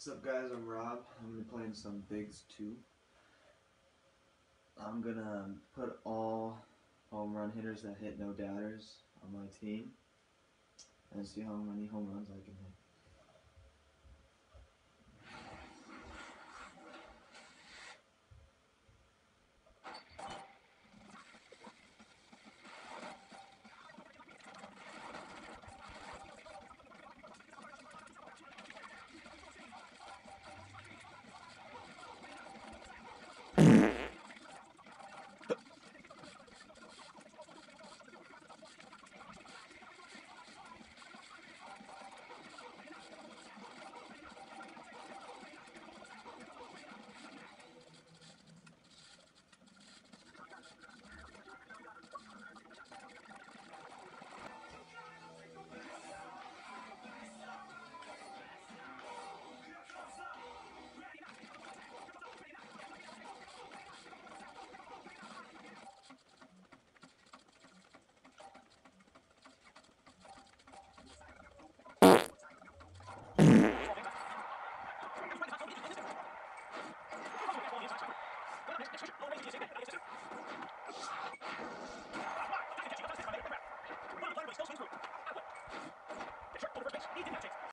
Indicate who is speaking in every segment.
Speaker 1: What's up, guys? I'm Rob. I'm gonna be playing some Bigs 2. I'm gonna put all home run hitters that hit no doubters on my team and see how many home runs I can hit.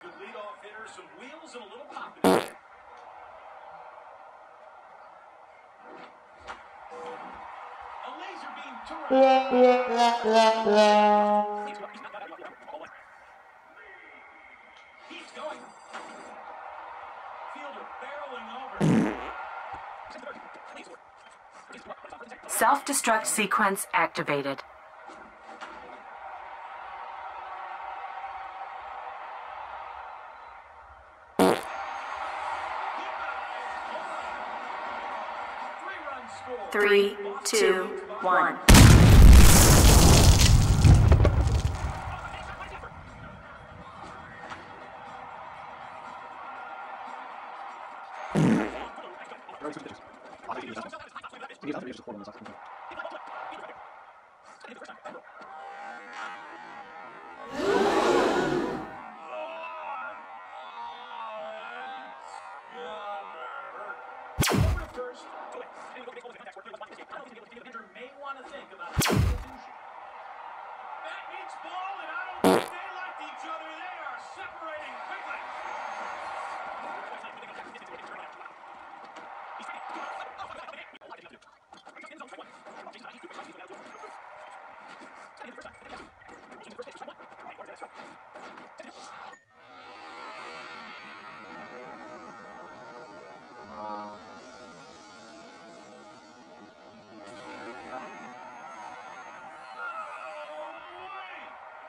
Speaker 2: Good leadoff hitter, some wheels and a little pop in there. A laser beam to He's going. Fielder barreling over.
Speaker 3: Self-destruct sequence activated. Three, two, one.
Speaker 2: May want to think about a substitution. That meets ball, and I don't think they liked each other. They are separating quickly.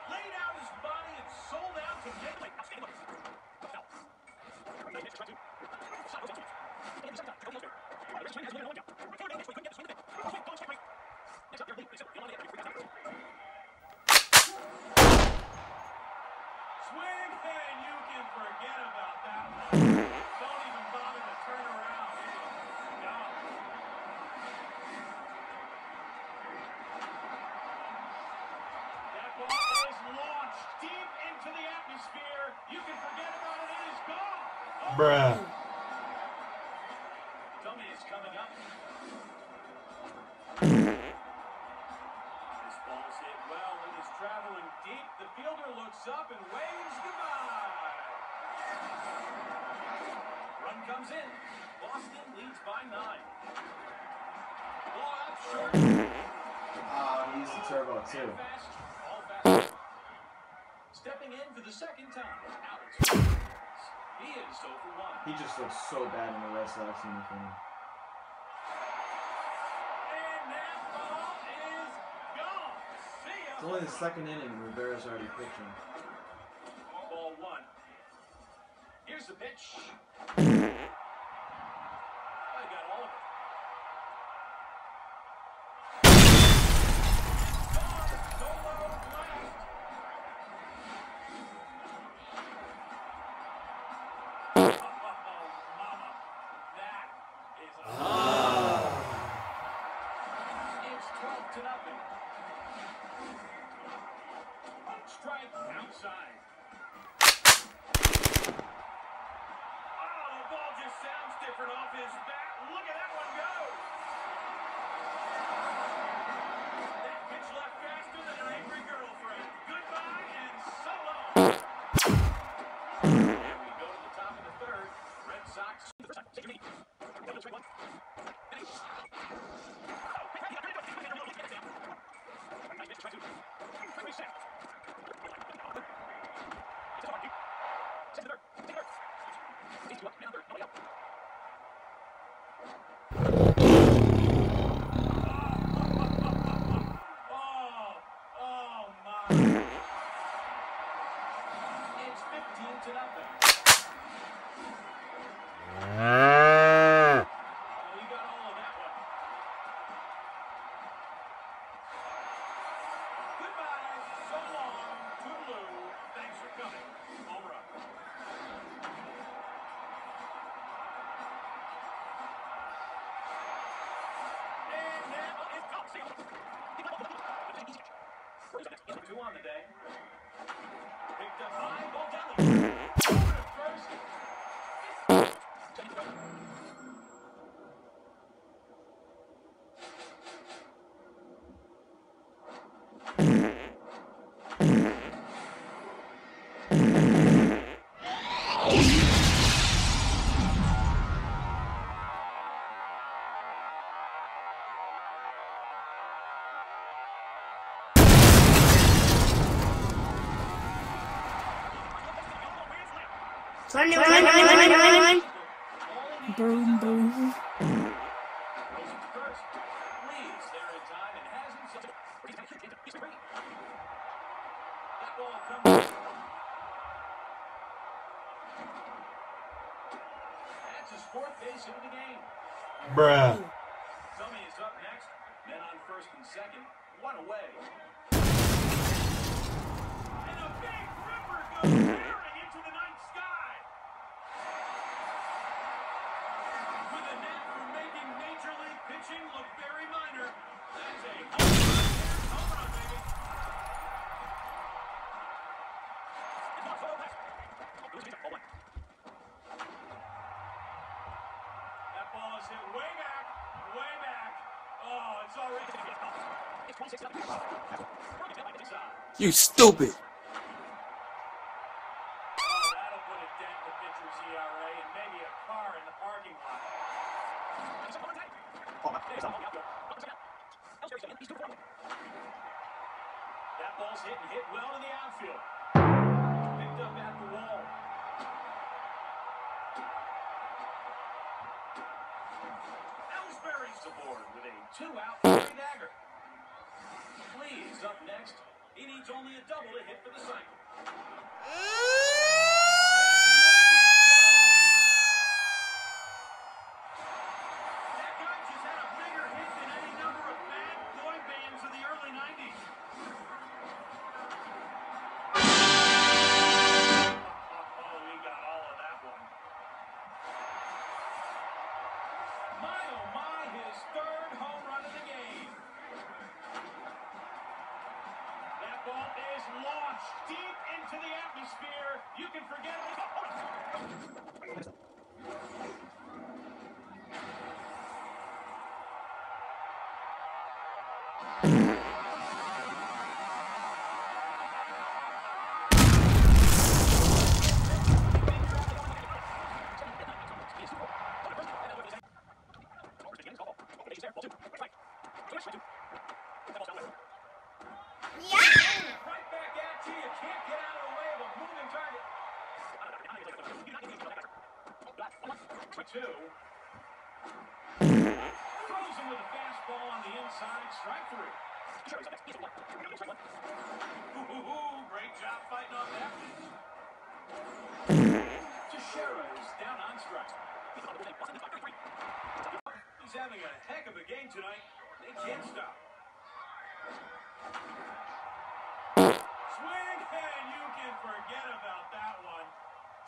Speaker 2: Laid out his body and sold out to make it. Swing, and you can forget about that one. Don't even bother to turn around. No. That ball is launched deep into the atmosphere. You can forget about it. It is gone. Oh.
Speaker 4: Bruh.
Speaker 2: Tell me it's coming up. This ball's hit well. It is traveling deep. The fielder looks up and waves goodbye. Run comes in. Boston leads by 9. Ball out short.
Speaker 1: He used the turbo too.
Speaker 2: Fast, all fast. Stepping in for the second time. Alex. He is 0 for 1.
Speaker 1: He just looks so bad in the Red Sox uniform.
Speaker 2: And that ball is gone. See ya.
Speaker 1: It's only the second inning and Rivera's already pitching.
Speaker 2: Ball 1. Here's the pitch. I got all of it. Solo blast. Oh, mama. That is a It's 12-0. Strike outside. Oh, his bat. Look at that one go. That pitch left faster than an angry girlfriend. Goodbye and so long. And we go to the top of the third. Red Sox. Oh my. It's 15-0. Well, you got all of that one. Goodbye, so long, toodaloo, thanks for coming. Home run. And now it's two on the day. Picked up high, ball down the over to first.
Speaker 4: Run. Boom, boom.
Speaker 2: Rosen's first. Leads there in time and has himself. That ball comes. That's his fourth base hit of the game.
Speaker 5: Bruh.
Speaker 2: Tommy is up next. Men on first and second. One away. And a big ripper goes tearing into the night sky. With a knack for making major league pitching look very minor. That's a home run, baby. That ball is hit way back, way back. Oh, it's already. It's 26.
Speaker 5: You stupid.
Speaker 2: Oh, that'll put a dent in the pitcher's ERA and maybe a car in the parking lot. That ball's hit and hit well to the outfield. Picked up at the wall. Ellsbury's aboard with a 2-out three dagger. Please up next. He needs only a double to hit for the cycle. That guy just had a bigger hit than any number of bad boy bands of the early 90s. Oh, we got all of that one. My, oh my, his third home run of the game. That ball is launched deep into the atmosphere. You can forget it. Right back at you. You can't get out of the way of a moving target. Two. Throws him with a fastball on the inside. Strike three. Ooh, great job fighting off that pitch. Teixeira is down on strike. He's having a heck of a game tonight. They can't stop. Swing, and you can forget about that one.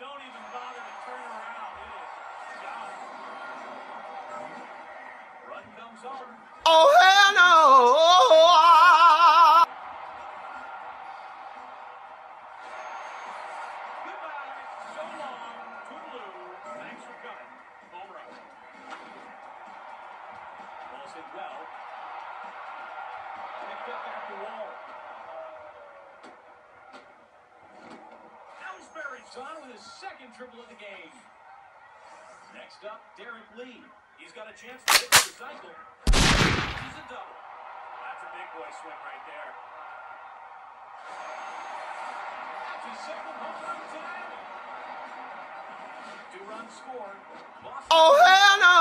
Speaker 2: Don't even bother to turn around. It is gone. Run comes home.
Speaker 5: Oh, hell no.
Speaker 2: Goodbye, so long, toodaloo, thanks for coming. Home run. at the wall. Ellsbury's on with his second triple of the game. Next up, Derek Lee. He's got a chance to hit the cycle. He's a double. That's a big boy swing right there. That's his second home run tonight. 2 runs scored. Boston.
Speaker 5: Oh, hell no!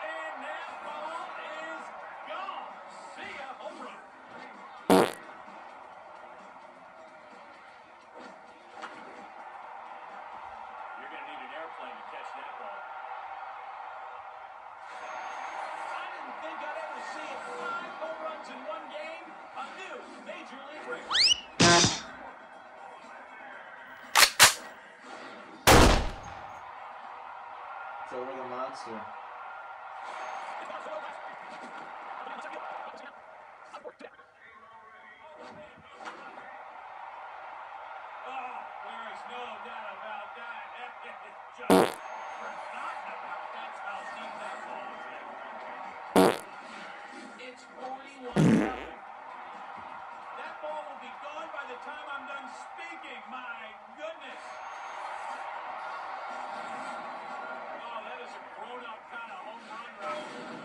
Speaker 2: And that ball is gone. See ya, home run. You're going to need an airplane to catch that ball. I didn't think I'd ever see 5 home runs in one game. A new Major League record.
Speaker 1: It's over the monster.
Speaker 2: Oh, there is no doubt about that. It's just forgotten about. That's how deep that ball is in. It's 41-0. That ball will be gone by the time I'm done speaking. My goodness. Oh, that is a grown-up kind of home run right there.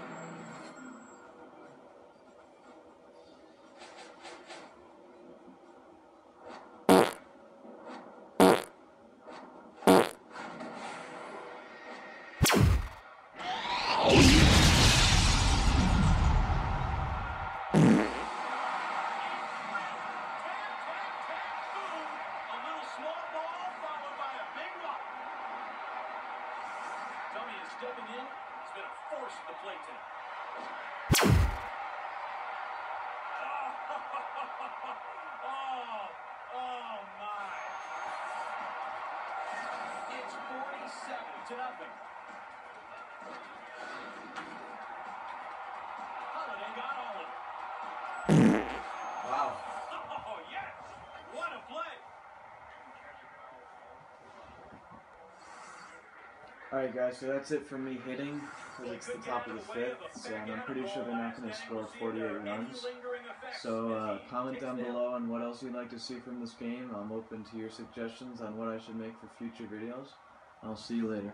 Speaker 2: A little small ball followed by a big one. Tommy is stepping in. He's been a force at the plate tonight. Oh my. It's 47-0. Holiday got all of it.
Speaker 1: Wow.
Speaker 2: Oh, yes. What a play.
Speaker 1: Alright guys, so that's it for me hitting, because it's the top of the 5th, and I'm pretty sure they're not going to score 48 runs. So comment down below on what else you'd like to see from this game. I'm open to your suggestions on what I should make for future videos. I'll see you later.